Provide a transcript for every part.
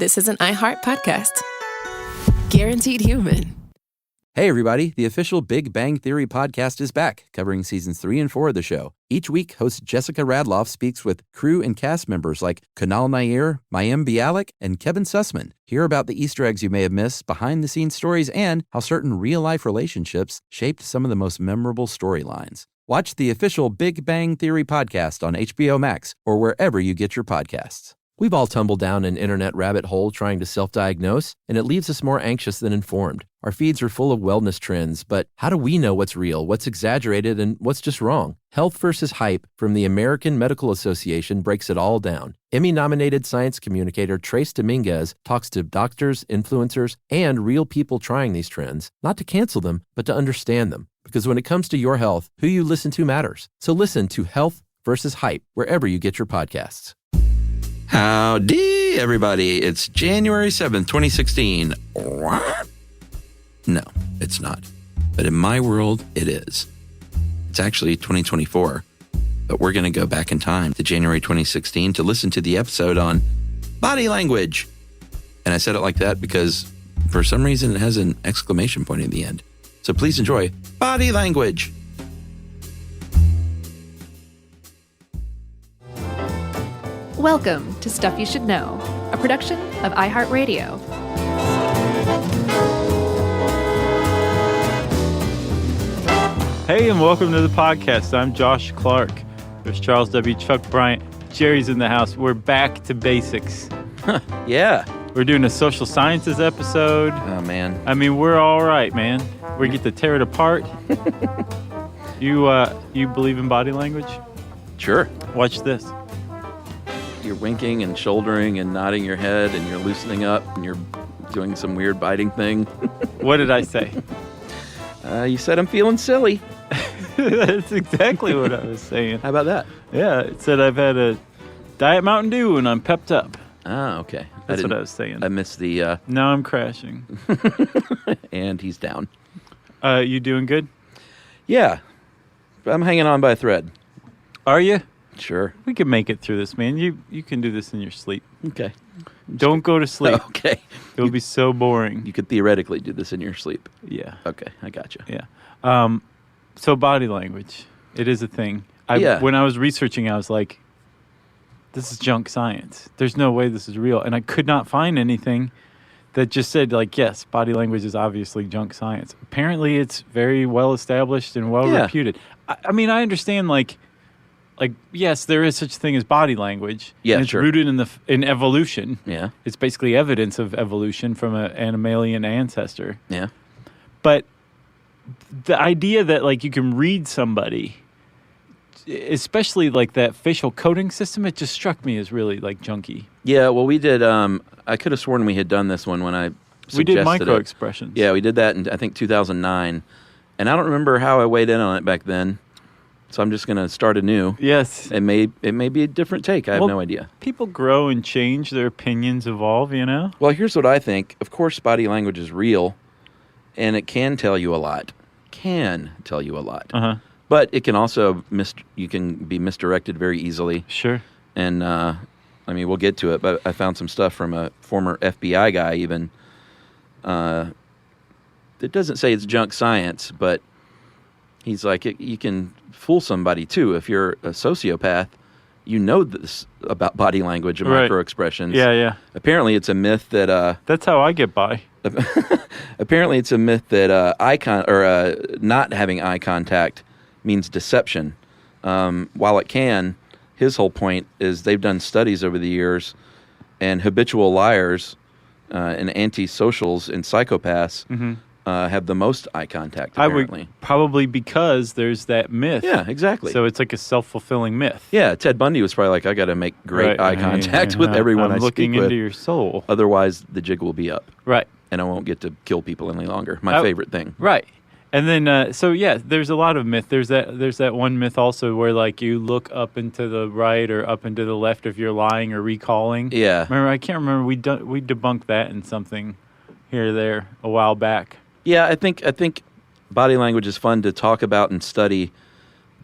this is an iHeart podcast. Guaranteed human. Hey, everybody. The official Big Bang Theory podcast is back, covering seasons 3 and 4 of the show. Each week, host Jessica Radloff speaks with crew and cast members like Kunal Nair, Mayim Bialik, and Kevin Sussman. Hear about the Easter eggs you may have missed, behind-the-scenes stories, and how certain real-life relationships shaped some of the most memorable storylines. Watch the official Big Bang Theory podcast on HBO Max or wherever you get your podcasts. We've all tumbled down an internet rabbit hole trying to self-diagnose, and it leaves us more anxious than informed. Our feeds are full of wellness trends, but how do we know what's real, what's exaggerated, and what's just wrong? Health versus Hype from the American Medical Association breaks it all down. Emmy-nominated science communicator Trace Dominguez talks to doctors, influencers, and real people trying these trends, not to cancel them, but to understand them. Because when it comes to your health, who you listen to matters. So listen to Health versus Hype wherever you get your podcasts. Howdy, everybody. It's January 7th, 2016. What? No, it's not. But in my world, it is. It's actually 2024. But we're going to go back in time to January 2016 to listen to the episode on body language. And I said it like that because for some reason it has an exclamation point at the end. So please enjoy body language. Welcome to Stuff You Should Know, a production of iHeartRadio. Hey, and welcome to the podcast. I'm Josh Clark. There's Charles W. Chuck Bryant. Jerry's in the house. We're back to basics. Yeah. We're doing a social sciences episode. Oh, man. I mean, we're all right, man. We get to tear it apart. You believe in body language? Sure. Watch this. You're winking and shouldering and nodding your head and you're loosening up and you're doing some weird biting thing. What did I say? You said I'm feeling silly. That's exactly what I was saying. How about that? Yeah, it said I've had a Diet Mountain Dew and I'm pepped up. Ah, okay. That's what I was saying. I missed the... Now I'm crashing. And he's down. You doing good? Yeah. I'm hanging on by a thread. Are you? Sure. We can make it through this, man. You can do this in your sleep. Okay. Don't go to sleep. Okay. It'll be so boring. You could theoretically do this in your sleep. Yeah. Okay, I got you. Yeah. So body language, it is a thing. When I was researching, I was like, this is junk science. There's no way this is real. And I could not find anything that just said, like, yes, body language is obviously junk science. Apparently, it's very well established and well reputed. I mean, I understand, like, yes, there is such a thing as body language. Yeah, and it's rooted in evolution. Yeah. It's basically evidence of evolution from an mammalian ancestor. Yeah. But the idea that, like, you can read somebody, especially, like, that facial coding system, it just struck me as really, like, junky. Yeah, well, we did, I could have sworn we had done this one when I suggested We did micro it. expressions. Yeah, we did that in, I think, 2009. And I don't remember how I weighed in on it back then. So I'm just going to start anew. Yes. It may be a different take. I have no idea. People grow and change. Their opinions evolve, you know? Well, here's what I think. Of course, body language is real, and it can tell you a lot. Uh-huh. But it can also, you can be misdirected very easily. Sure. And, I mean, we'll get to it, but I found some stuff from a former FBI guy even. It doesn't say it's junk science, but he's like, you can fool somebody, too. If you're a sociopath, you know this about body language and microexpressions. Yeah, yeah. Apparently, it's a myth that... That's how I get by. Apparently, it's a myth that not having eye contact means deception. While it can, his whole point is they've done studies over the years, and habitual liars and antisocials and psychopaths have the most eye contact, apparently. Probably because there's that myth. Yeah, exactly. So it's like a self-fulfilling myth. Yeah, Ted Bundy was probably like, I got to make great eye contact with everyone I speak with. I'm looking into your soul. Otherwise, the jig will be up. Right. And I won't get to kill people any longer. My favorite thing. Right. And then, so yeah, there's a lot of myth. There's that one myth also where, like, you look up and to the right or up and to the left if you're lying or recalling. Yeah. Remember, I can't remember. We debunked that in something here or there a while back. Yeah, I think body language is fun to talk about and study,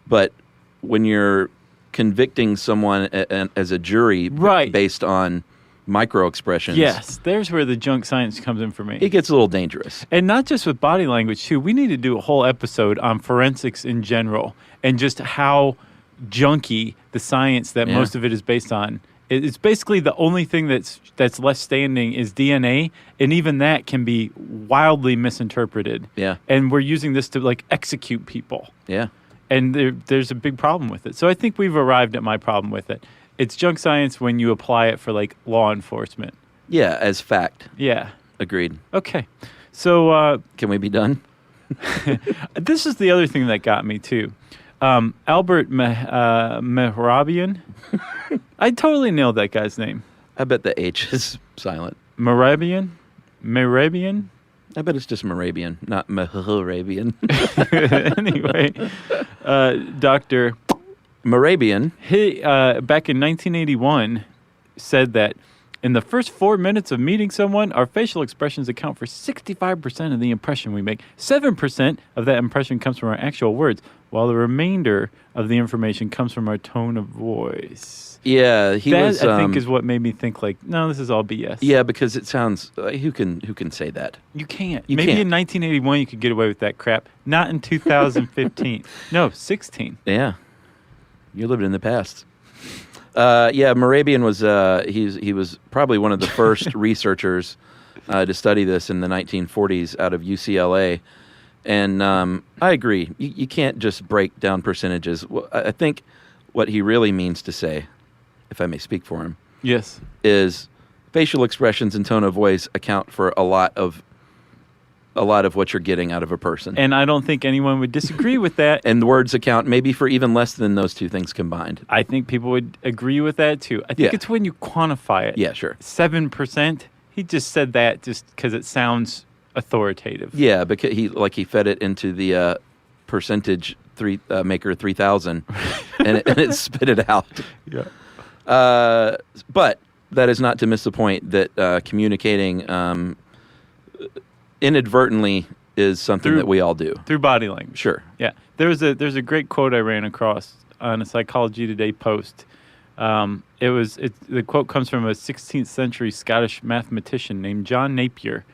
but when you're convicting someone as a jury based on micro expressions. Yes, there's where the junk science comes in for me. It gets a little dangerous. And not just with body language, too. We need to do a whole episode on forensics in general and just how junky the science that most of it is based on. It's basically the only thing that's left standing is DNA, and even that can be wildly misinterpreted. Yeah. And we're using this to, like, execute people. Yeah. And there's a big problem with it. So I think we've arrived at my problem with it. It's junk science when you apply it for, like, law enforcement. Yeah, as fact. Yeah. Agreed. Okay. So... can we be done? This is the other thing that got me, too. Albert Mehrabian. I totally nailed that guy's name. I bet the H is silent. Mehrabian? I bet it's just Morabian, not Mehrabian. Anyway, Dr. Morabian. He, back in 1981, said that in the first 4 minutes of meeting someone, our facial expressions account for 65% of the impression we make. 7% of that impression comes from our actual words, while the remainder of the information comes from our tone of voice. Yeah, that, I think, is what made me think, like, no, this is all BS. Yeah, because it sounds... who can say that? You can't. You Maybe can't. in 1981 you could get away with that crap. Not in 2015. No, 16. Yeah. You lived in the past. Yeah, Morabian was he was probably one of the first researchers to study this in the 1940s out of UCLA, and I agree. You can't just break down percentages. I think what he really means to say, if I may speak for him, yes, is facial expressions and tone of voice account for a lot of what you're getting out of a person. And I don't think anyone would disagree with that. And the words account maybe for even less than those two things combined. I think people would agree with that, too. I think it's when you quantify it. Yeah, sure. 7%. He just said that just because it sounds authoritative. Yeah, because he fed it into the percentage maker 3000, and it spit it out. Yeah. But that is not to miss the point that communicating inadvertently is something that we all do through body language. Sure. Yeah. There's a great quote I ran across on a Psychology Today post. The quote comes from a 16th century Scottish mathematician named John Napier,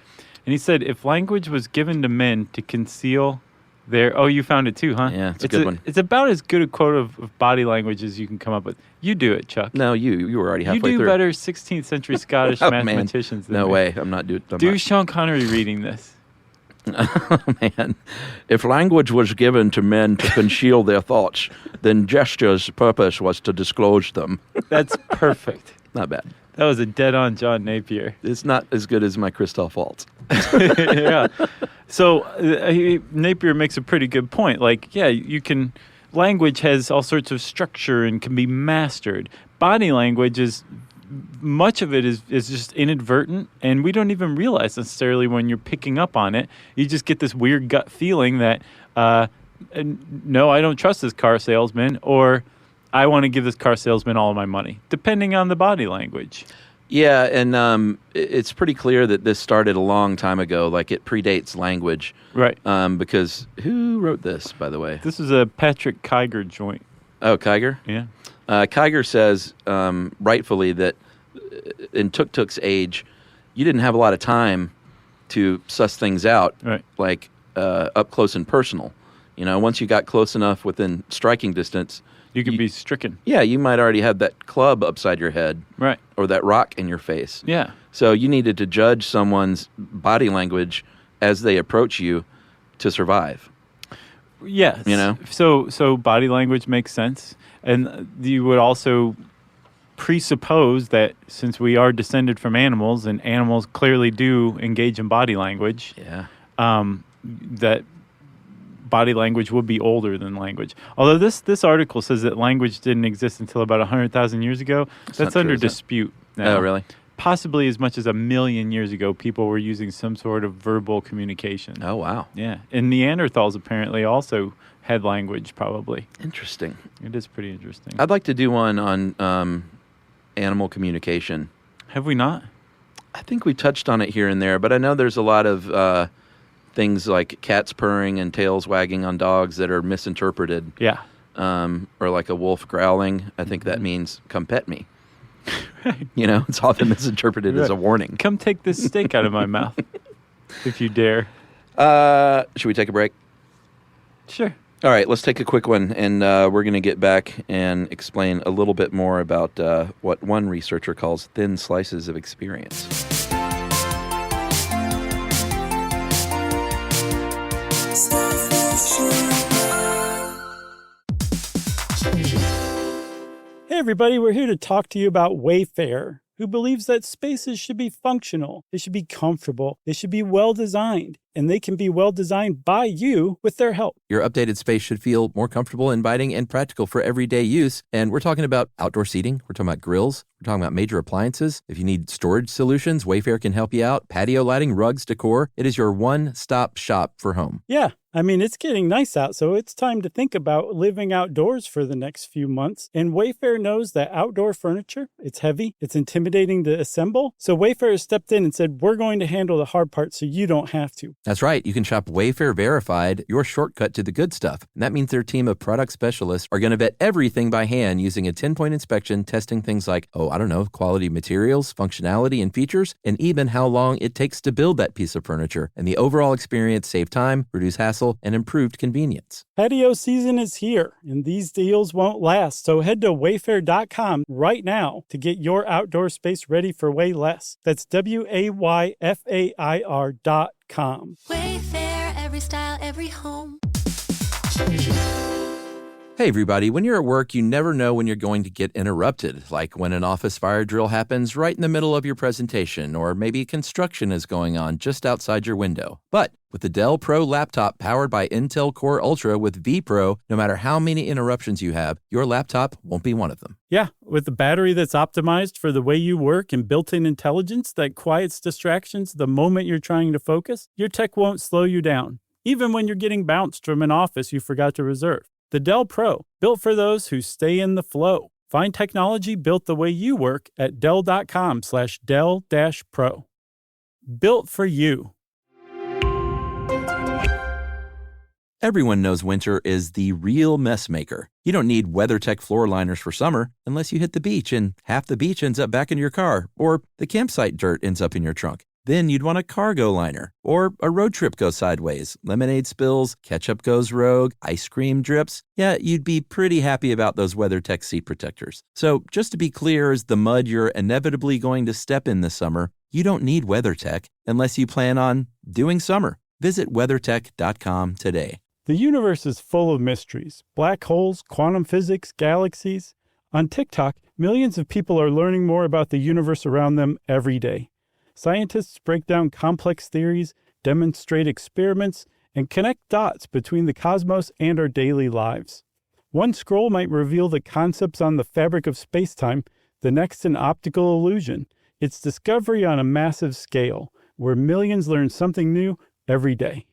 and he said, "If language was given to men to conceal their..." Oh, you found it too, huh? Yeah, it's a good one. It's about as good a quote of body language as you can come up with. You do it, Chuck. No, you were already halfway through. You do better 16th century Scottish mathematicians than no me. way. I'm not doing. Do Sean Connery reading this. Oh, man. If language was given to men to conceal their thoughts, then gesture's purpose was to disclose them. That's perfect. Not bad. That was a dead-on John Napier. It's not as good as my Christoph Waltz. Yeah. So Napier makes a pretty good point. Like, yeah, language has all sorts of structure and can be mastered. Body language much of it is just inadvertent, and we don't even realize necessarily when you're picking up on it. You just get this weird gut feeling that, no, I don't trust this car salesman, or I want to give this car salesman all of my money, depending on the body language. Yeah, and it's pretty clear that this started a long time ago. Like, it predates language. Right. Because who wrote this, by the way? This is a Patrick Kiger joint. Oh, Kiger? Yeah. Kiger says, rightfully, that in Tuk-Tuk's age, you didn't have a lot of time to suss things out, right, like up close and personal. Once you got close enough within striking distance, you could be stricken. Yeah, you might already have that club upside your head, right, or that rock in your face. Yeah. So you needed to judge someone's body language as they approach you to survive. Yes. So body language makes sense. And you would also presuppose that since we are descended from animals, and animals clearly do engage in body language, that body language would be older than language. Although this article says that language didn't exist until about 100,000 years ago. That's under dispute now. Oh, really? Possibly as much as 1 million years ago, people were using some sort of verbal communication. Oh, wow. Yeah. And Neanderthals apparently also had language, probably. Interesting. It is pretty interesting. I'd like to do one on animal communication. Have we not? I think we touched on it here and there, but I know there's a lot of things like cats purring and tails wagging on dogs that are misinterpreted. Yeah. Or like a wolf growling. I think that means come pet me. You know, it's often misinterpreted as a warning. Come take this steak out of my mouth, if you dare. Should we take a break? Sure. All right, let's take a quick one, and we're going to get back and explain a little bit more about what one researcher calls thin slices of experience. Hey everybody, we're here to talk to you about Wayfair, who believes that spaces should be functional, they should be comfortable, they should be well designed, and they can be well designed by you with their help. Your updated space should feel more comfortable, inviting, and practical for everyday use. And we're talking about outdoor seating. We're talking about grills. We're talking about major appliances. If you need storage solutions, Wayfair can help you out. Patio lighting, rugs, decor. It is your one-stop shop for home. Yeah, I mean, it's getting nice out, so it's time to think about living outdoors for the next few months. And Wayfair knows that outdoor furniture, it's heavy, it's intimidating to assemble. So Wayfair has stepped in and said, we're going to handle the hard part so you don't have to. That's right. You can shop Wayfair Verified, your shortcut to the good stuff. And that means their team of product specialists are going to vet everything by hand using a 10-point inspection, testing things like, quality materials, functionality, and features, and even how long it takes to build that piece of furniture. And the overall experience save time, reduce hassle, and improved convenience. Patio season is here, and these deals won't last. So head to wayfair.com right now to get your outdoor space ready for way less. That's WAYFAIR.com. Wayfair, every style, every home. Hey everybody, when you're at work, you never know when you're going to get interrupted, like when an office fire drill happens right in the middle of your presentation, or maybe construction is going on just outside your window. But with the Dell Pro laptop powered by Intel Core Ultra with vPro, no matter how many interruptions you have, your laptop won't be one of them. Yeah, with a battery that's optimized for the way you work and built-in intelligence that quiets distractions the moment you're trying to focus, your tech won't slow you down, even when you're getting bounced from an office you forgot to reserve. The Dell Pro, built for those who stay in the flow. Find technology built the way you work at Dell.com/Dell-Pro. Built for you. Everyone knows winter is the real mess maker. You don't need WeatherTech floor liners for summer unless you hit the beach and half the beach ends up back in your car, or the campsite dirt ends up in your trunk. Then you'd want a cargo liner, or a road trip goes sideways, lemonade spills, ketchup goes rogue, ice cream drips. Yeah, you'd be pretty happy about those WeatherTech seat protectors. So just to be clear, as the mud you're inevitably going to step in this summer, you don't need WeatherTech unless you plan on doing summer. Visit WeatherTech.com today. The universe is full of mysteries. Black holes, quantum physics, galaxies. On TikTok, millions of people are learning more about the universe around them every day. Scientists break down complex theories, demonstrate experiments, and connect dots between the cosmos and our daily lives. One scroll might reveal the concepts on the fabric of space-time, the next an optical illusion. It's discovery on a massive scale, where millions learn something new every day.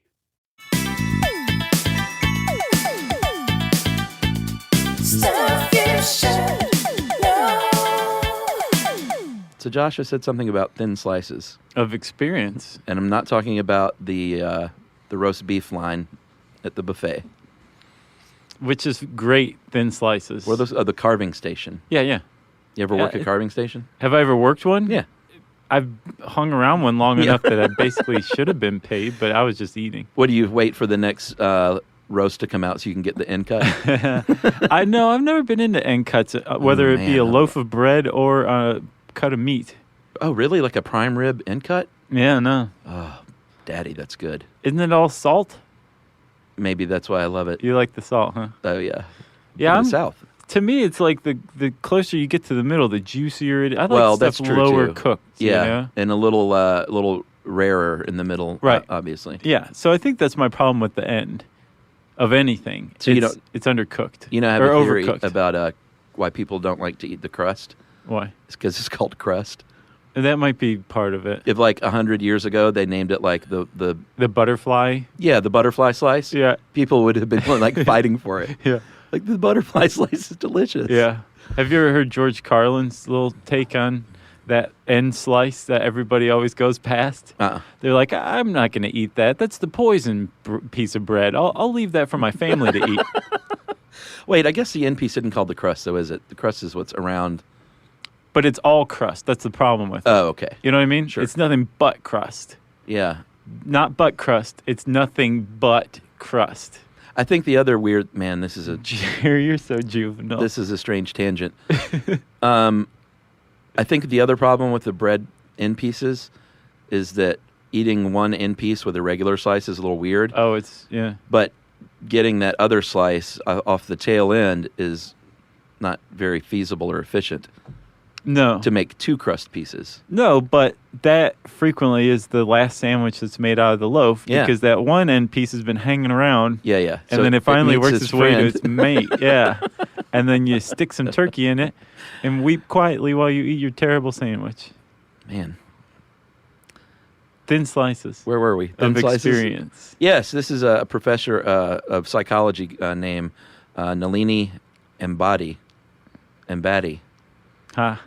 So Joshua said something about thin slices of experience, and I'm not talking about the roast beef line at the buffet, which is great thin slices. or the carving station. Yeah. You ever work a carving station? Have I ever worked one? Yeah. I've hung around one long enough that I basically should have been paid, but I was just eating. What do you wait for the next roast to come out so you can get the end cut? I know. I've never been into end cuts, whether it be a loaf of bread or a cut of meat. Oh, really? Like a prime rib end cut? Yeah, no. Oh, Daddy, that's good. Isn't it all salt? Maybe that's why I love it. You like the salt, huh? Oh, yeah. Yeah, I'm South. To me, it's like the closer you get to the middle, the juicier it is. I like that's stuff true lower too. cooked. Yeah, You know? and a little rarer in the middle, Right. Obviously. Yeah, so I think that's my problem with the end of anything. So it's undercooked. You know, I have or a theory overcooked. about why people don't like to eat the crust. Why? It's because it's called crust. That might be part of it. If like 100 years ago they named it like the butterfly. Yeah, the butterfly slice. Yeah. People would have been like fighting for it. Yeah. Like the butterfly slice is delicious. Yeah. Have you ever heard George Carlin's little take on that end slice that everybody always goes past? They're like, I'm not going to eat that. That's the poison piece of bread. I'll leave that for my family to eat. Wait, I guess the end piece isn't called the crust, though, is it? The crust is what's around but it's all crust. That's the problem with it. Oh, okay. You know what I mean? Sure. It's nothing but crust. Yeah. Not but crust. It's nothing but crust. I think the other weird... Man, this is a... Jerry, you're so juvenile. This is a strange tangent. I think the other problem with the bread end pieces is that eating one end piece with a regular slice is a little weird. Oh, it's... Yeah. But getting that other slice off the tail end is not very feasible or efficient. No. To make two crust pieces. No, but that frequently is the last sandwich that's made out of the loaf because that one end piece has been hanging around. Yeah, yeah. And then it finally works its way to its mate. Yeah. And then you stick some turkey in it and weep quietly while you eat your terrible sandwich. Man. Thin slices. Where were we? Thin of slices? Experience. Yes, this is a professor of psychology named Nalini Ambady.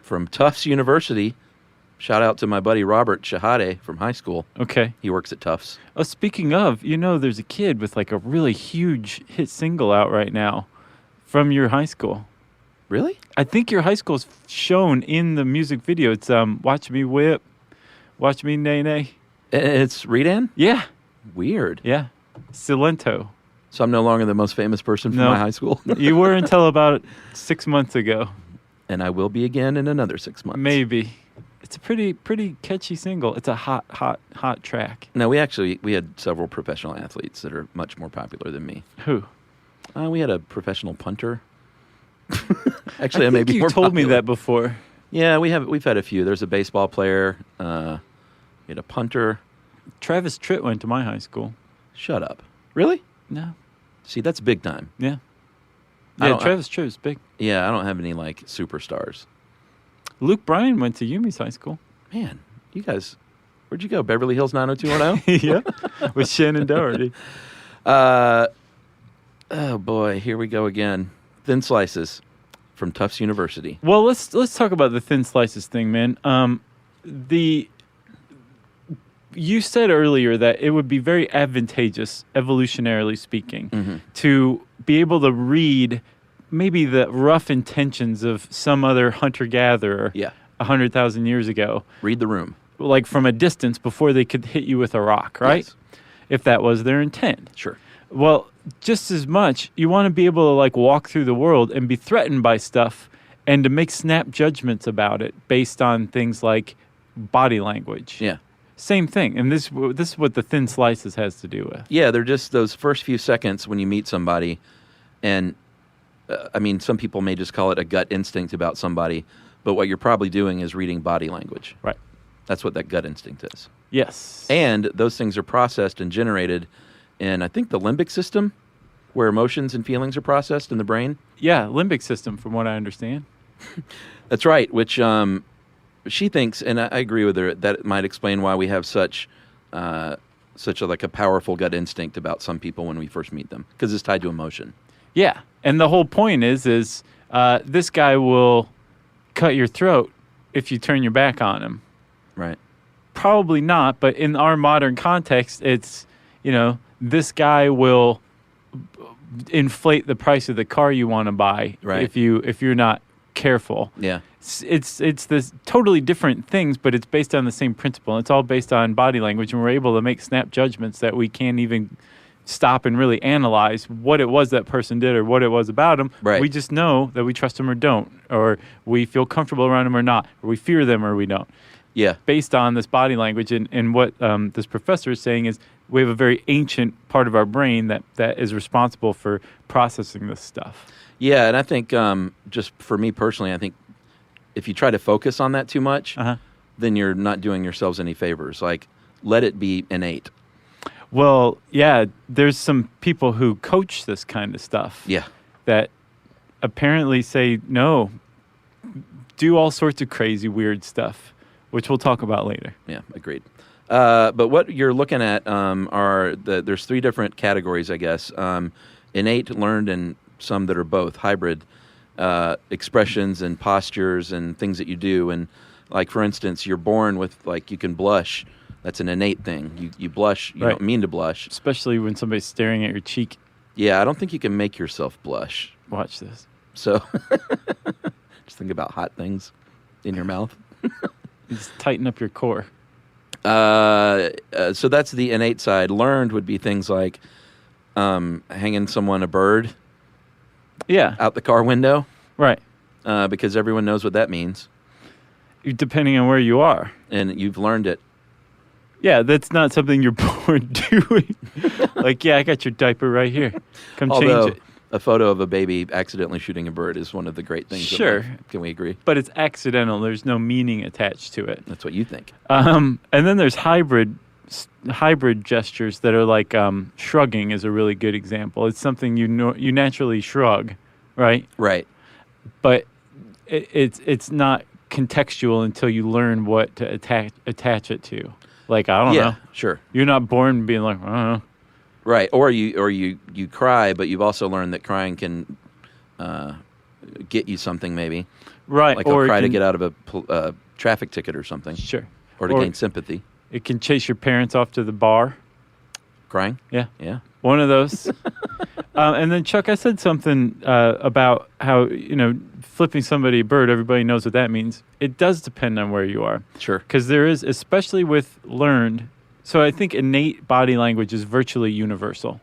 From Tufts University. Shout out to my buddy Robert Shahade from high school. Okay. He works at Tufts. Oh, speaking of, there's a kid with like a really huge hit single out right now from your high school. Really? I think your high school's shown in the music video. It's Watch Me Whip, Watch Me Nay Nay. It's Redan? Yeah. Weird. Yeah. Silento. So I'm no longer the most famous person from my high school? You were until about 6 months ago. And I will be again in another 6 months. Maybe. It's a pretty catchy single. It's a hot track. No, we had several professional athletes that are much more popular than me. Who? We had a professional punter. Actually, I think you told me that before. Yeah, we've had a few. There's a baseball player. We had a punter. Travis Tritt went to my high school. Shut up. Really? No. See, that's big time. Yeah. Yeah, Travis Tritt was big. Yeah, I don't have any like superstars. Luke Bryan went to Yumi's high school. Man, you guys, where'd you go? Beverly Hills 90210? Yeah, with Shannon Doherty. Oh boy, here we go again. Thin slices from Tufts University. Well, let's talk about the thin slices thing, man. You said earlier that it would be very advantageous, evolutionarily speaking, to be able to read maybe the rough intentions of some other hunter-gatherer 100,000 years ago. Read the room. Like from a distance before they could hit you with a rock, right? Yes. If that was their intent. Sure. Well, just as much, you want to be able to like walk through the world and be threatened by stuff and to make snap judgments about it based on things like body language. Yeah. Same thing. And this is what the thin slices has to do with. Yeah, they're just those first few seconds when you meet somebody. And, some people may just call it a gut instinct about somebody. But what you're probably doing is reading body language. Right. That's what that gut instinct is. Yes. And those things are processed and generated in, I think, the limbic system, where emotions and feelings are processed in the brain. Yeah, limbic system, from what I understand. That's right, which... she thinks, and I agree with her, that it might explain why we have such a powerful gut instinct about some people when we first meet them, because it's tied to emotion. Yeah, and the whole point is this guy will cut your throat if you turn your back on him. Right. Probably not, but in our modern context, it's, this guy will inflate the price of the car you want to buy if you're not careful. Yeah. It's this totally different things, but it's based on the same principle. It's all based on body language, and we're able to make snap judgments that we can't even stop and really analyze what it was that person did or what it was about them. Right. We just know that we trust them or don't, or we feel comfortable around them or not, or we fear them or we don't. Yeah. Based on this body language, and what this professor is saying is we have a very ancient part of our brain that is responsible for processing this stuff. Yeah, and I think just for me personally, I think if you try to focus on that too much, then you're not doing yourselves any favors. Like, let it be innate. Well, yeah, there's some people who coach this kind of stuff. Yeah. That apparently say, no, do all sorts of crazy, weird stuff, which we'll talk about later. Yeah, agreed. But what you're looking at there's three different categories, I guess. Innate, learned, and some that are both hybrid. Expressions and postures and things that you do. And like, for instance, you're born with, like, you can blush. That's an innate thing. You blush. You don't mean to blush. Especially when somebody's staring at your cheek. Yeah, I don't think you can make yourself blush. Watch this. So just think about hot things. in your mouth. Just tighten up your core. So that's the innate side. Learned would be things like hanging someone a bird Yeah. out the car window, Right. because everyone knows what that means, Depending on where you are. and you've learned it. Yeah, that's not something you're born doing. Like, yeah, I got your diaper right here. Come Although change it. a photo of a baby accidentally shooting a bird is one of the great things. of Sure. life. Can we agree? But it's accidental. There's no meaning attached to it. That's what you think. And then there's hybrid gestures that are like shrugging is a really good example. It's something you naturally shrug, right? Right. But it's not contextual until you learn what to attach it to. Like, I don't know. Sure. You're not born being like, I don't know. Right. Or you cry, but you've also learned that crying can get you something, maybe. Right. Like or I'll cry to can- get out of a traffic ticket or something. Sure. Or to Or gain sympathy. it can chase your parents off to the bar. Crying? Yeah. Yeah. One of those. And then, Chuck, I said something about how, flipping somebody a bird, everybody knows what that means. It does depend on where you are. Sure. Because there is, especially with learned, so I think innate body language is virtually universal.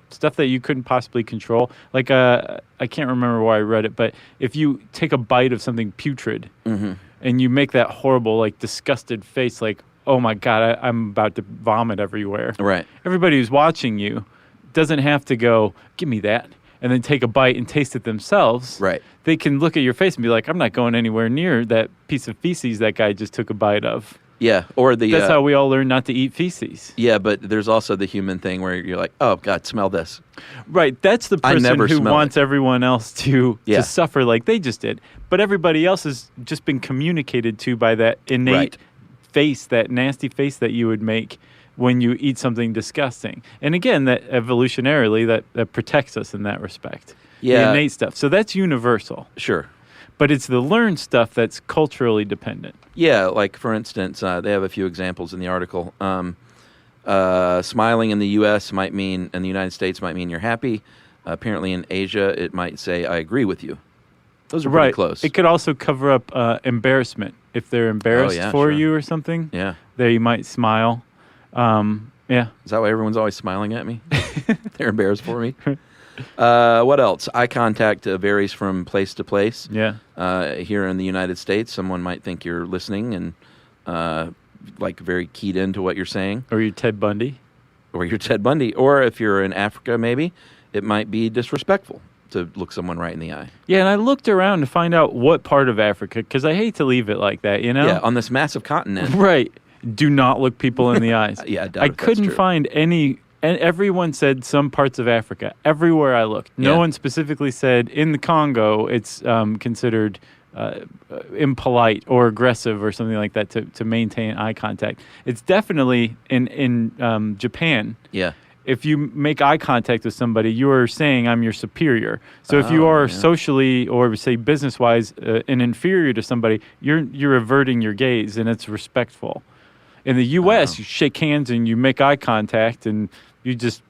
Stuff that you couldn't possibly control. Like, I can't remember where I read it, but if you take a bite of something putrid and you make that horrible, like, disgusted face, like, oh my God, I'm about to vomit everywhere. Right. Everybody who's watching you doesn't have to go, give me that, and then take a bite and taste it themselves. Right. They can look at your face and be like, I'm not going anywhere near that piece of feces that guy just took a bite of. Yeah. Or the That's how we all learn not to eat feces. Yeah, but there's also the human thing where you're like, oh God, smell this. Right. That's the I person never who smell wants it. everyone else to Yeah. suffer like they just did. But everybody else has just been communicated to by that innate Right. face, that nasty face that you would make when you eat something disgusting. And again, that evolutionarily, that protects us in that respect. Yeah. The innate stuff. So that's universal. Sure. But it's the learned stuff that's culturally dependent. Yeah, like for instance, they have a few examples in the article. Smiling in the U.S. might mean, in the United States, might mean you're happy. Apparently in Asia, it might say, I agree with you. Those are pretty close. It could also cover up embarrassment. If they're embarrassed yeah, for sure. you or something, Yeah. there you might smile. Yeah. Is that why everyone's always smiling at me? They're embarrassed for me. What else? Eye contact varies from place to place. Yeah. Here in the United States, someone might think you're listening and like very keyed into what you're saying. Or you're Ted Bundy. Or you're Ted Bundy. Or if you're in Africa, maybe, it might be disrespectful to look someone right in the eye. Yeah, and I looked around to find out what part of Africa, because I hate to leave it like that, Yeah, on this massive continent. Right. Do not look people in the eyes. Yeah, I doubt I if that's couldn't true. find any, and everyone said some parts of Africa. Everywhere I looked. No Yeah. one specifically said in the Congo it's considered impolite or aggressive or something like that to maintain eye contact. It's definitely in Japan. Yeah. If you make eye contact with somebody, you are saying I'm your superior. So if you are socially or say business-wise an inferior to somebody, you're averting your gaze and it's respectful. In the U.S., you shake hands and you make eye contact and you just,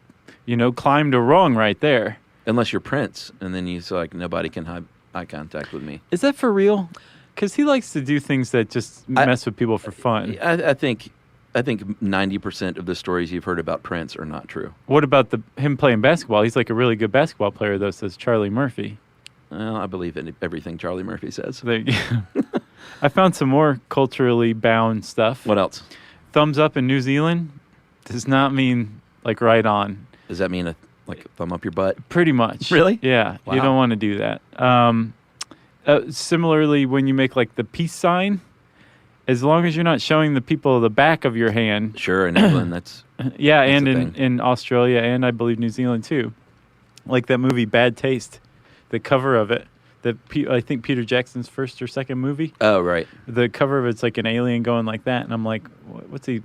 climbed a rung right there. Unless you're Prince, and then he's like, nobody can have eye contact with me. Is that for real? Because he likes to do things that just mess with people for fun. I think 90% of the stories you've heard about Prince are not true. What about him playing basketball? He's like a really good basketball player, though, says Charlie Murphy. Well, I believe in everything Charlie Murphy says. There you go. I found some more culturally bound stuff. What else? Thumbs up in New Zealand does not mean like right on. Does that mean a thumb up your butt? Pretty much. Really? Yeah. Wow. You don't want to do that. Similarly, when you make like the peace sign, as long as you're not showing the people the back of your hand. Sure, in England, that's Yeah, and a in Australia and I believe New Zealand too. Like that movie Bad Taste, the cover of it. I think Peter Jackson's first or second movie. Oh, right. The cover of it's like an alien going like that, and I'm like,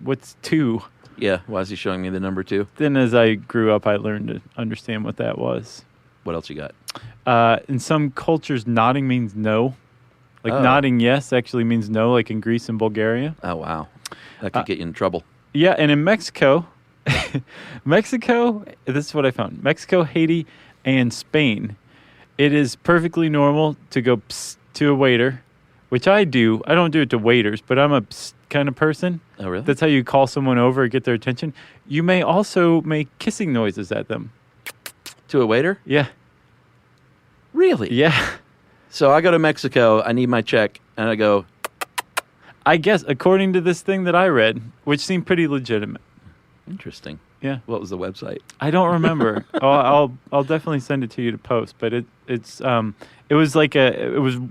what's 2? Yeah, why is he showing me the number 2? Then as I grew up, I learned to understand what that was. What else you got? In some cultures, nodding means no. Like nodding yes actually means no, like in Greece and Bulgaria. Oh, wow. That could get you in trouble. Yeah, and in Mexico, this is what I found. Mexico, Haiti, and Spain. It is perfectly normal to go psst to a waiter which I do. I don't do it to waiters, but I'm a kind of person. Oh, really? That's how you call someone over and get their attention. You may also make kissing noises at them. To a waiter? Yeah. Really? Yeah. So I go to Mexico, I need my check, and I go... I guess, according to this thing that I read, which seemed pretty legitimate. Interesting. Yeah. What was the website? I don't remember. I'll definitely send it to you to post. But it was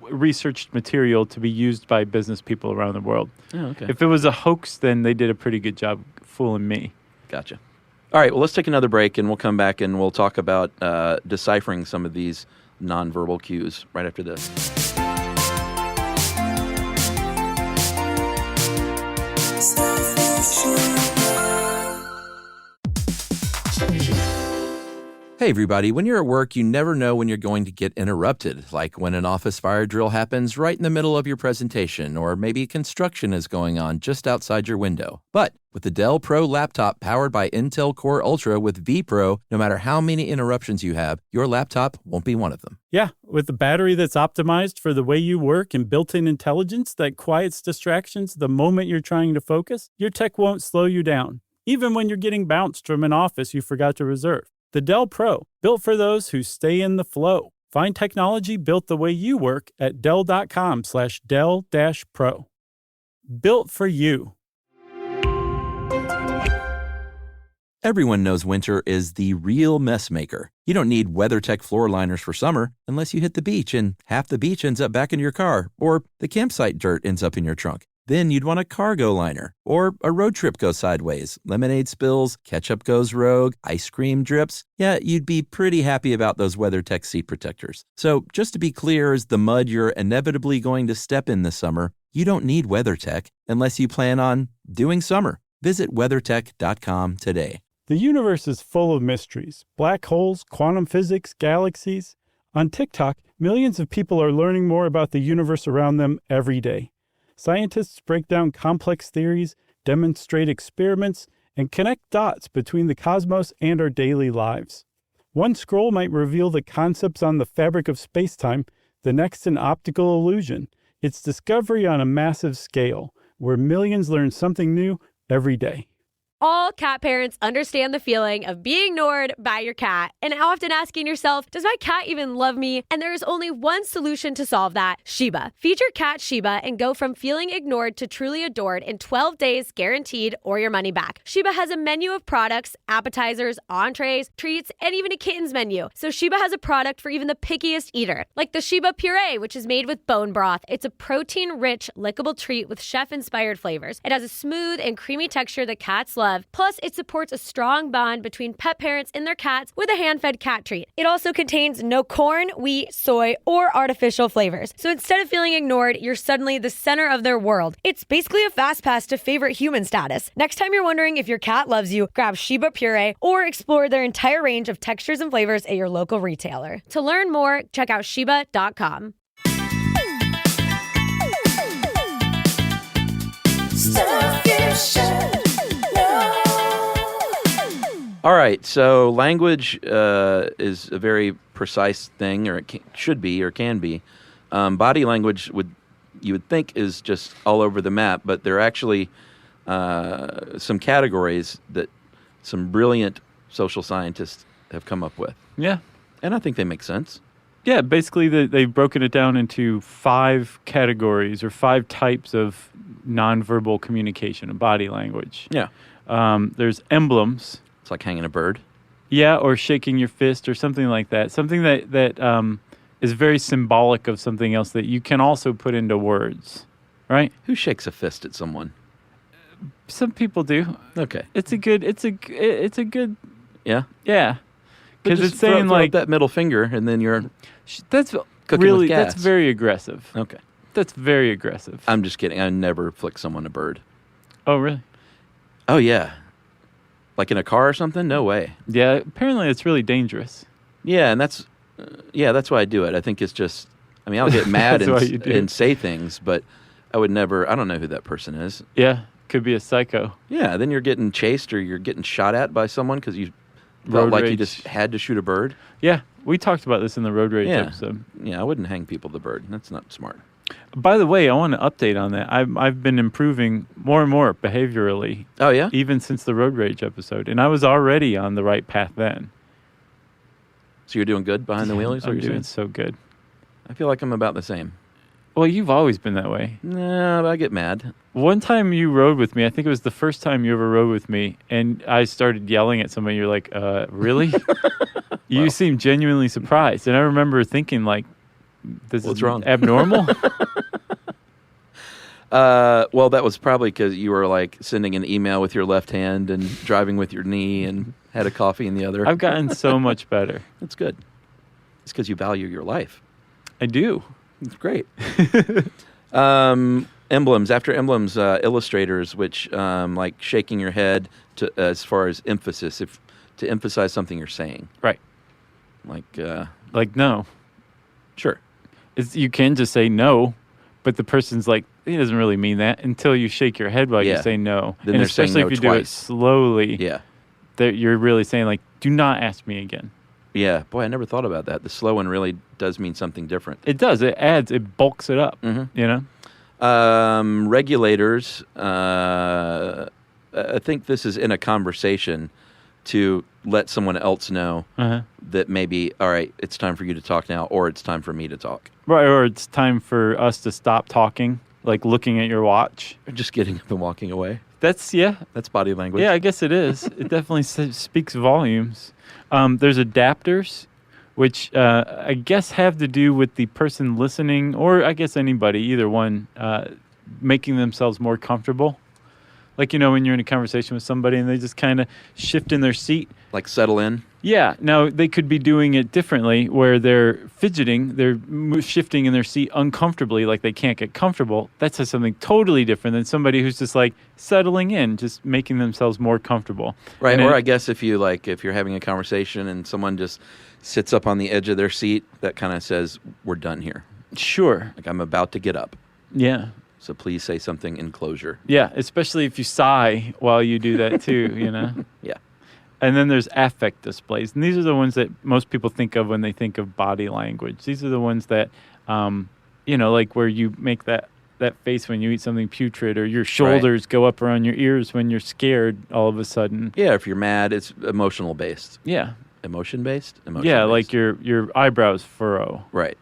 researched material to be used by business people around the world. Oh, okay. If it was a hoax, then they did a pretty good job fooling me. Gotcha. All right. Well, let's take another break, and we'll come back and we'll talk about deciphering some of these nonverbal cues right after this. Hey everybody, when you're at work, you never know when you're going to get interrupted, like when an office fire drill happens right in the middle of your presentation, or maybe construction is going on just outside your window. But with the Dell Pro laptop powered by Intel Core Ultra with vPro, no matter how many interruptions you have, your laptop won't be one of them. Yeah, with the battery that's optimized for the way you work and built-in intelligence that quiets distractions the moment you're trying to focus, your tech won't slow you down, even when you're getting bounced from an office you forgot to reserve. The Dell Pro, built for those who stay in the flow. Find technology built the way you work at Dell.com/Dell-Pro. Built for you. Everyone knows winter is the real mess maker. You don't need WeatherTech floor liners for summer unless you hit the beach and half the beach ends up back in your car, or the campsite dirt ends up in your trunk. Then you'd want a cargo liner, or a road trip goes sideways, lemonade spills, ketchup goes rogue, ice cream drips. Yeah, you'd be pretty happy about those WeatherTech seat protectors. So just to be clear, as the mud you're inevitably going to step in this summer, you don't need WeatherTech unless you plan on doing summer. Visit WeatherTech.com today. The universe is full of mysteries. Black holes, quantum physics, galaxies. On TikTok, millions of people are learning more about the universe around them every day. Scientists break down complex theories, demonstrate experiments, and connect dots between the cosmos and our daily lives. One scroll might reveal the concepts on the fabric of space-time, the next an optical illusion. It's discovery on a massive scale, where millions learn something new every day. All cat parents understand the feeling of being ignored by your cat and often asking yourself, does my cat even love me? And there is only one solution to solve that, Sheba. Feed your cat Sheba and go from feeling ignored to truly adored in 12 days guaranteed or your money back. Sheba has a menu of products, appetizers, entrees, treats, and even a kittens menu. So Sheba has a product for even the pickiest eater, like the Sheba Puree, which is made with bone broth. It's a protein-rich, lickable treat with chef-inspired flavors. It has a smooth and creamy texture that cats love. Plus, it supports a strong bond between pet parents and their cats with a hand-fed cat treat. It also contains no corn, wheat, soy, or artificial flavors. So instead of feeling ignored, you're suddenly the center of their world. It's basically a fast pass to favorite human status. Next time you're wondering if your cat loves you, grab Sheba Puree or explore their entire range of textures and flavors at your local retailer. To learn more, check out Sheba.com. Stuff you should know. All right, so language is a very precise thing, or it should be, or can be. Body language you would think is just all over the map, but there are actually some categories that some brilliant social scientists have come up with. Yeah. And I think they make sense. Yeah, basically they've broken it down into 5 categories or 5 types of nonverbal communication of body language. Yeah. There's emblems. It's like hanging a bird. Yeah, or shaking your fist or something like that. Something that is very symbolic of something else that you can also put into words, right? Who shakes a fist at someone? Some people do. Okay. It's a good. Yeah? Yeah. Because Just it's saying throw like up that middle finger, and then you're that's cooking really with gas. that's very aggressive. Okay. That's very aggressive. I'm just kidding. I never flick someone a bird. Oh really? Oh yeah. Like in a car or something? No way. Yeah. Apparently, it's really dangerous. Yeah, and that's why I do it. I think it's just. I mean, I'll get mad That's why you do. and say things, but I would never. I don't know who that person is. Yeah. Could be a psycho. Yeah. Then you're getting chased or you're getting shot at by someone because you felt Road like you rage. just had to shoot a bird. Yeah. We talked about this in the road rage Yeah. episode. Yeah, I wouldn't hang people with a bird. That's not smart. By the way, I want to update on that. I've been improving more and more behaviorally. Oh, yeah? Even since the road rage episode. And I was already on the right path then. So you're doing good behind the wheel? Is what I'm you're doing saying? so good. I feel like I'm about the same. Well, you've always been that way. Nah, but I get mad. One time you rode with me, I think it was the first time you ever rode with me, and I started yelling at somebody. You're like, really? You seem genuinely surprised. And I remember thinking, like, this What's is wrong? abnormal. Well, that was probably because you were like sending an email with your left hand and driving with your knee and had a coffee in the other. I've gotten so much better. That's good. It's because you value your life. I do. It's great. Emblems. After emblems, illustrators, which like shaking your head to as far as emphasis, if to emphasize something you're saying. Right. Like, no. Sure. You can just say no, but the person's like, he doesn't really mean that until you shake your head while you say no. Then and they're saying especially no if you twice. do it slowly, Yeah. that you're really saying, like, do not ask me again. Yeah. Boy, I never thought about that. The slow one really does mean something different. It does. It bulks it up, you know? Regulators, I think this is in a conversation to let someone else know that maybe, all right, it's time for you to talk now, or it's time for me to talk. Right, or it's time for us to stop talking, like looking at your watch. Or just getting up and walking away. That's body language. Yeah, I guess it is. It definitely speaks volumes. There's adapters, which I guess have to do with the person listening, or I guess anybody, either one, making themselves more comfortable. Like, you know, when you're in a conversation with somebody and they just kind of shift in their seat. Like settle in? Yeah. Now, they could be doing it differently where they're fidgeting, they're shifting in their seat uncomfortably, like they can't get comfortable. That says something totally different than somebody who's just like settling in, just making themselves more comfortable. Right. And Or I guess if you're having a conversation and someone just sits up on the edge of their seat, that kind of says, we're done here. Sure. Like, I'm about to get up. Yeah. So please say something in closure. Yeah, especially if you sigh while you do that too, you know? Yeah. And then there's affect displays. And these are the ones that most people think of when they think of body language. These are the ones that, you know, like where you make that face when you eat something putrid, or your shoulders go up around your ears when you're scared all of a sudden. Yeah, if you're mad, it's emotional based. Yeah. Emotion based? Yeah, like your eyebrows furrow. Right.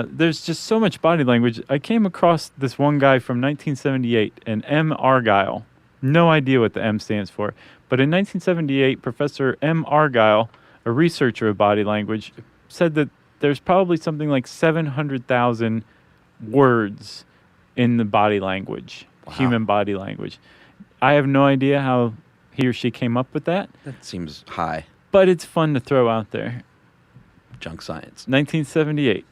There's just so much body language. I came across this one guy from 1978, an M. Argyle. No idea what the M stands for. But in 1978, Professor M. Argyle, a researcher of body language, said that there's probably something like 700,000 words in the body language, human body language. I have no idea how he or she came up with that. That seems high. But it's fun to throw out there. Junk science. 1978.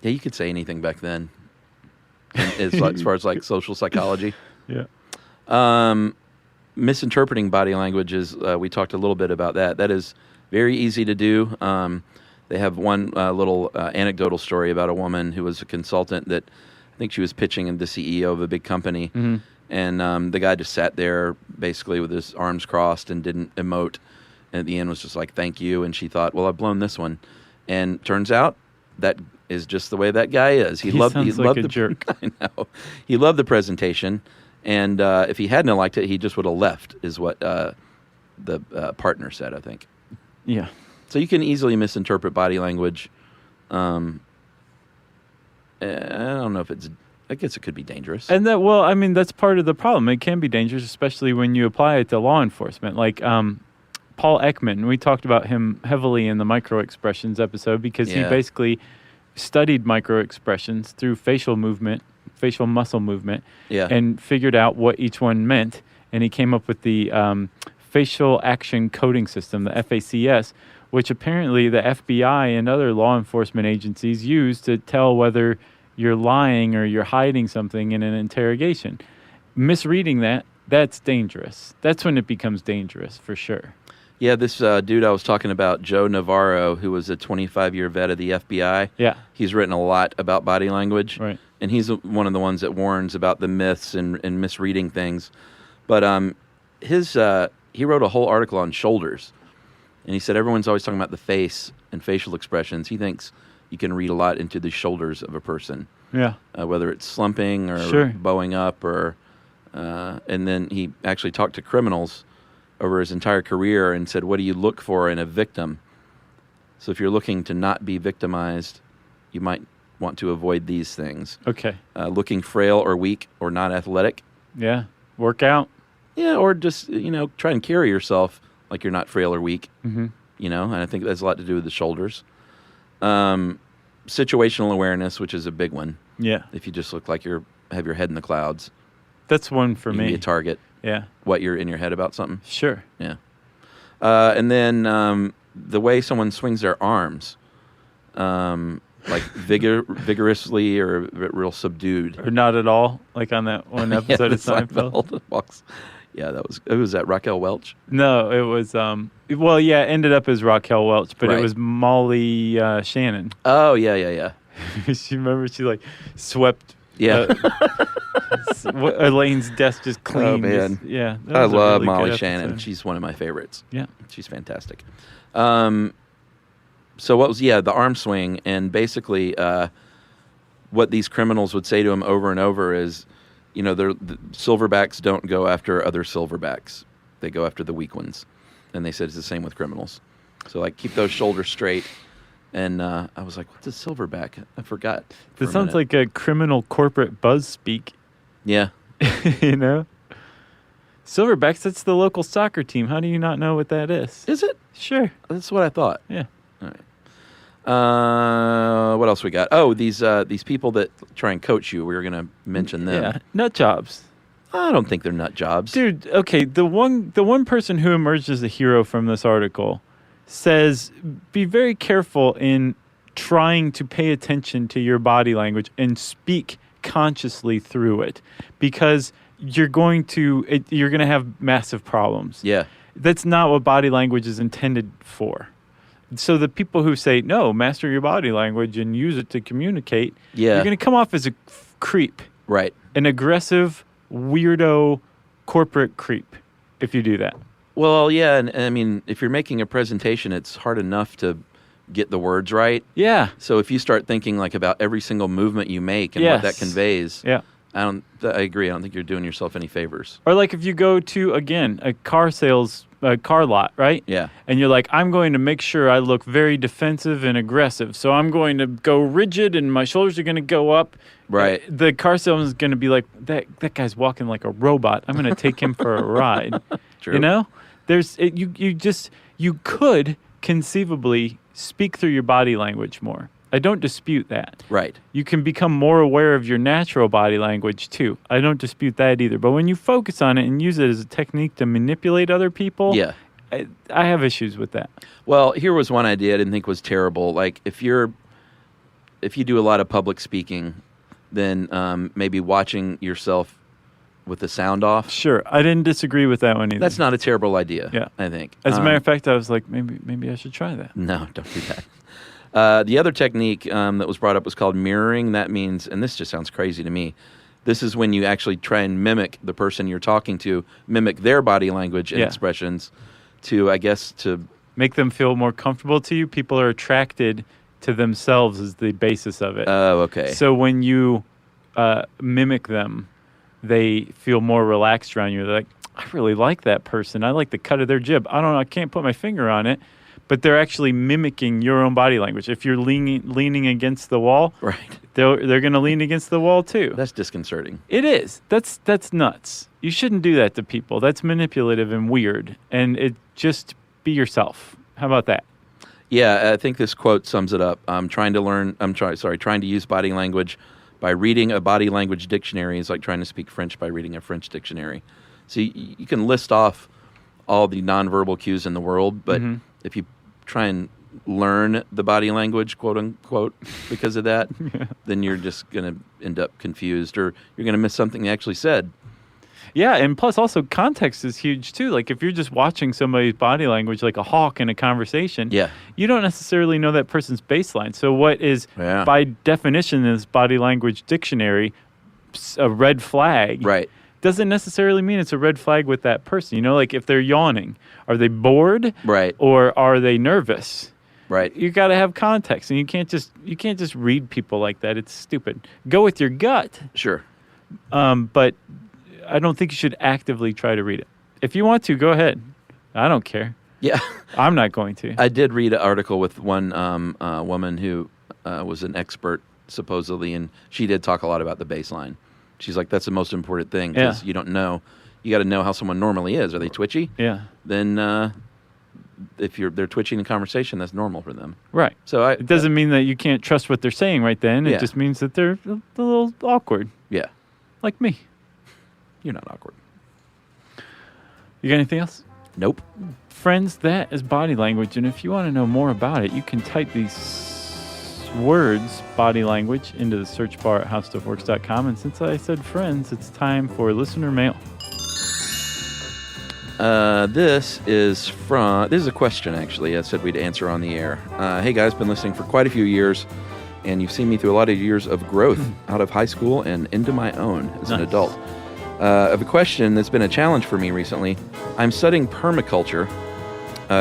Yeah, you could say anything back then. As far as like social psychology. Yeah. Misinterpreting body language is, we talked a little bit about that. That is very easy to do. They have one little anecdotal story about a woman who was a consultant that I think she was pitching the CEO of a big company. Mm-hmm. And the guy just sat there basically with his arms crossed and didn't emote. And at the end was just like, thank you. And she thought, well, I've blown this one. And turns out that is just the way that guy is. He loved the jerk. I know. He loved the presentation. And if he hadn't liked it, he just would have left, is what the partner said, I think. Yeah. So you can easily misinterpret body language. I don't know if I guess it could be dangerous. And that's part of the problem. It can be dangerous, especially when you apply it to law enforcement. Like Paul Ekman, we talked about him heavily in the microexpressions episode because he basically studied microexpressions through facial muscle movement, and figured out what each one meant. And he came up with the facial action coding system, the FACS, which apparently the FBI and other law enforcement agencies use to tell whether you're lying or you're hiding something in an interrogation. Misreading that's dangerous. That's when it becomes dangerous, for sure. Yeah, this dude I was talking about, Joe Navarro, who was a 25-year vet of the FBI. Yeah. He's written a lot about body language. Right. And he's one of the ones that warns about the myths and misreading things. But he wrote a whole article on shoulders. And he said everyone's always talking about the face and facial expressions. He thinks you can read a lot into the shoulders of a person. Yeah. Whether it's slumping or Sure. bowing up or... and then he actually talked to criminals over his entire career and said, what do you look for in a victim? So if you're looking to not be victimized, you might want to avoid these things. Okay. Looking frail or weak or not athletic. Yeah. Work out. Yeah, or just, try and carry yourself like you're not frail or weak. Mm-hmm. And I think that's a lot to do with the shoulders. Situational awareness, which is a big one. Yeah. If you just look like you have your head in the clouds. That's one for you me. Can be a target. Yeah. What, you're in your head about something? Sure. Yeah. And then the way someone swings their arms, like vigorously or real subdued. Or not at all, like on that one episode of Seinfeld. Yeah, who was that, Raquel Welch? No, it was, it ended up as Raquel Welch, but Right. it was Molly Shannon. Oh, yeah. She like swept Yeah. Elaine's desk just clean. Oh, man. Yeah. I love really Molly good Shannon. episode. She's one of my favorites. Yeah. She's fantastic. So what was, the arm swing, and basically what these criminals would say to him over and over is, the silverbacks don't go after other silverbacks. They go after the weak ones. And they said it's the same with criminals. So, like, keep those shoulders straight. And I was like, what's a silverback? I forgot. This sounds like a criminal corporate buzz speak. Yeah. Silverbacks, that's the local soccer team. How do you not know what that is? Is it? Sure. That's what I thought. Yeah. All right. What else we got? Oh, these people that try and coach you. We were going to mention them. Yeah. Nut jobs. I don't think they're nut jobs. Dude, okay, the one person who emerged as a hero from this article says be very careful in trying to pay attention to your body language and speak consciously through it, because you're going to have massive problems. Yeah. That's not what body language is intended for. So the people who say, no, master your body language and use it to communicate, you're going to come off as a creep. Right. An aggressive, weirdo, corporate creep if you do that. Well, yeah, and I mean, if you're making a presentation, it's hard enough to get the words right. Yeah. So if you start thinking like about every single movement you make and what that conveys, yeah. I agree. I don't think you're doing yourself any favors. Or like if you go to, again, a car lot, right? Yeah. And you're like, I'm going to make sure I look very defensive and aggressive. So I'm going to go rigid and my shoulders are going to go up. Right. The car salesman is going to be like, that guy's walking like a robot. I'm going to take him for a ride. True. You could conceivably speak through your body language more. I don't dispute that. Right. You can become more aware of your natural body language too. I don't dispute that either. But when you focus on it and use it as a technique to manipulate other people, yeah, I have issues with that. Well, here was one idea I didn't think was terrible. Like if you do a lot of public speaking, then maybe watching yourself with the sound off. Sure. I didn't disagree with that one either. That's not a terrible idea. Yeah. I think. As a matter of fact, I was like, maybe I should try that. No, don't do that. The other technique that was brought up was called mirroring. That means, and this just sounds crazy to me, this is when you actually try and mimic the person you're talking to, mimic their body language and expressions to, I guess, to... make them feel more comfortable to you. People are attracted to themselves as the basis of it. Oh, okay. So when you mimic them, they feel more relaxed around you. They're like, I really like that person. I like the cut of their jib. I can't put my finger on it. But they're actually mimicking your own body language. If you're leaning against the wall, right, they're going to lean against the wall too. That's disconcerting. It is. That's nuts. You shouldn't do that to people. That's manipulative and weird. And just be yourself. How about that? Yeah, I think this quote sums it up. Trying to use body language by reading a body language dictionary is like trying to speak French by reading a French dictionary. So you can list off all the nonverbal cues in the world, but if you try and learn the body language, quote unquote, because of that, then you're just going to end up confused, or you're going to miss something they actually said. Yeah, and plus also context is huge too. Like if you're just watching somebody's body language like a hawk in a conversation, you don't necessarily know that person's baseline. So what is, by definition in this body language dictionary, a red flag, right, doesn't necessarily mean it's a red flag with that person. You know, like if they're yawning, are they bored? Right. Or are they nervous? Right. You got to have context, and you can't just read people like that. It's stupid. Go with your gut. Sure. But I don't think you should actively try to read it. If you want to, go ahead. I don't care. Yeah. I'm not going to. I did read an article with one woman who was an expert, supposedly, and she did talk a lot about the baseline. She's like, that's the most important thing, because you don't know. You got to know how someone normally is. Are they twitchy? Yeah. Then if they're twitching in conversation, that's normal for them. Right. So it doesn't mean that you can't trust what they're saying right then. It just means that they're a little awkward. Yeah. Like me. You're not awkward. You got anything else? Nope. Friends, that is body language. And if you want to know more about it, you can type these words, body language, into the search bar at howstuffworks.com. And since I said friends, it's time for listener mail. This is a question, actually. I said we'd answer on the air. Hey, guys, been listening for quite a few years, and you've seen me through a lot of years of growth out of high school and into my own as an adult. Of a question that's been a challenge for me recently. I'm studying permaculture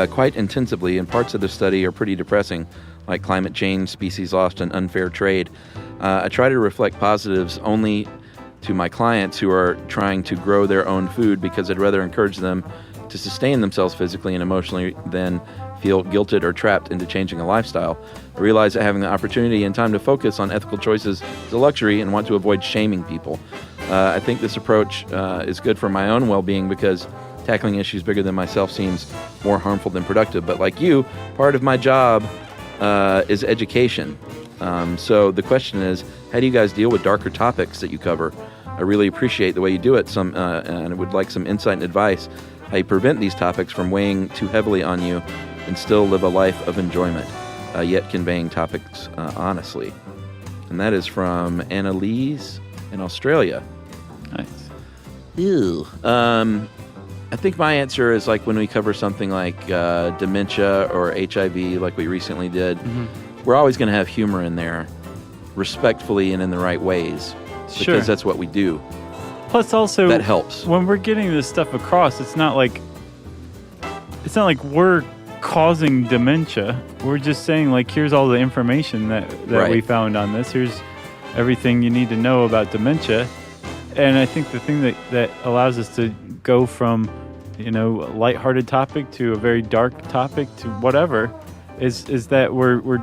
quite intensively, and parts of the study are pretty depressing, like climate change, species loss, and unfair trade. I try to reflect positives only to my clients who are trying to grow their own food, because I'd rather encourage them to sustain themselves physically and emotionally than feel guilted or trapped into changing a lifestyle. I realize that having the opportunity and time to focus on ethical choices is a luxury, and want to avoid shaming people. I think this approach is good for my own well-being, because tackling issues bigger than myself seems more harmful than productive. But like you, part of my job is education. So the question is, how do you guys deal with darker topics that you cover? I really appreciate the way you do it, and I would like some insight and advice how you prevent these topics from weighing too heavily on you and still live a life of enjoyment, yet conveying topics honestly. And that is from Annalise in Australia. Nice. Ew. I think my answer is like when we cover something like dementia or HIV, like we recently did, we're always going to have humor in there, respectfully and in the right ways, because that's what we do. Plus, also, that helps. When we're getting this stuff across, it's not like we're causing dementia. We're just saying, like, here's all the information that we found on this. Here's everything you need to know about dementia. And I think the thing that allows us to go from, a lighthearted topic to a very dark topic to whatever is that we're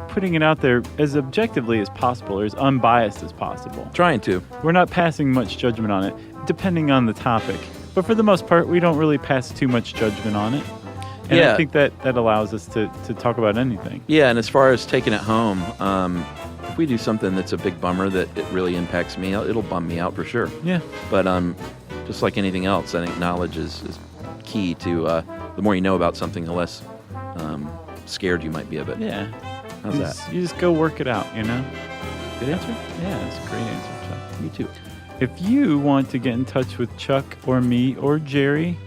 putting it out there as objectively as possible, or as unbiased as possible. Trying to. We're not passing much judgment on it, depending on the topic. But for the most part, we don't really pass too much judgment on it. And I think that allows us to talk about anything. Yeah, and as far as taking it home, if we do something that's a big bummer that it really impacts me, it'll bum me out for sure. Yeah. But just like anything else, I think knowledge is key to the more you know about something, the less scared you might be of it. Yeah. How's that? You just go work it out, Good answer? Yeah, it's a great answer, Chuck. Me too. If you want to get in touch with Chuck or me or Jerry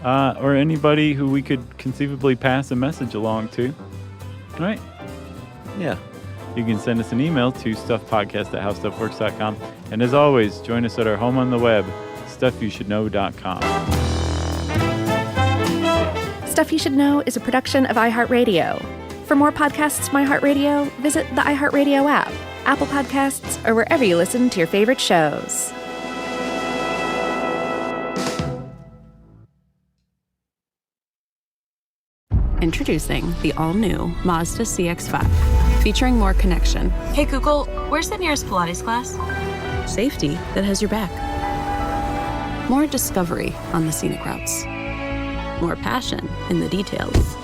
or anybody who we could conceivably pass a message along to, right? Yeah. You can send us an email to stuffpodcast@howstuffworks.com. And as always, join us at our home on the web, stuffyoushouldknow.com. Stuff You Should Know is a production of iHeartRadio. For more podcasts from iHeartRadio, visit the iHeartRadio app, Apple Podcasts, or wherever you listen to your favorite shows. Introducing the all-new Mazda CX-5, featuring more connection. Hey Google, where's the nearest Pilates class? Safety that has your back. More discovery on the scenic routes. More passion in the details.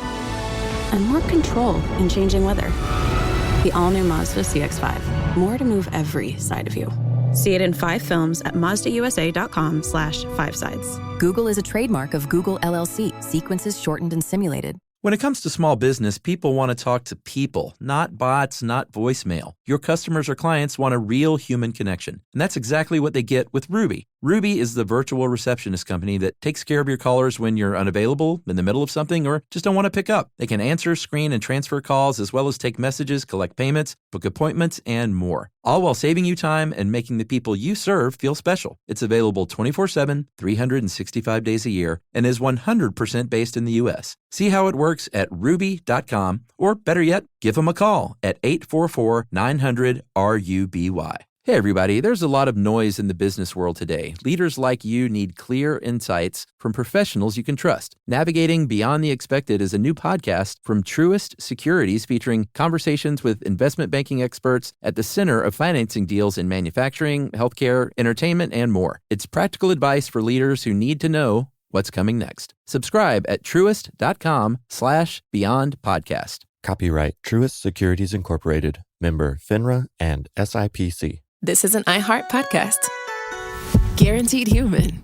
And more control in changing weather. The all-new Mazda CX-5. More to move every side of you. See it in 5 films at MazdaUSA.com/5sides. Google is a trademark of Google LLC. Sequences shortened and simulated. When it comes to small business, people want to talk to people, not bots, not voicemail. Your customers or clients want a real human connection, and that's exactly what they get with Ruby. Ruby is the virtual receptionist company that takes care of your callers when you're unavailable, in the middle of something, or just don't want to pick up. They can answer, screen, and transfer calls, as well as take messages, collect payments, book appointments, and more. All while saving you time and making the people you serve feel special. It's available 24/7, 365 days a year, and is 100% based in the U.S. See how it works at ruby.com, or better yet, give them a call at 844-900-RUBY. Hey everybody, there's a lot of noise in the business world today. Leaders like you need clear insights from professionals you can trust. Navigating Beyond the Expected is a new podcast from Truist Securities featuring conversations with investment banking experts at the center of financing deals in manufacturing, healthcare, entertainment, and more. It's practical advice for leaders who need to know what's coming next. Subscribe at truist.com/Beyond Podcast. Copyright Truist Securities Incorporated, member FINRA and SIPC. This is an iHeart podcast. Guaranteed Human.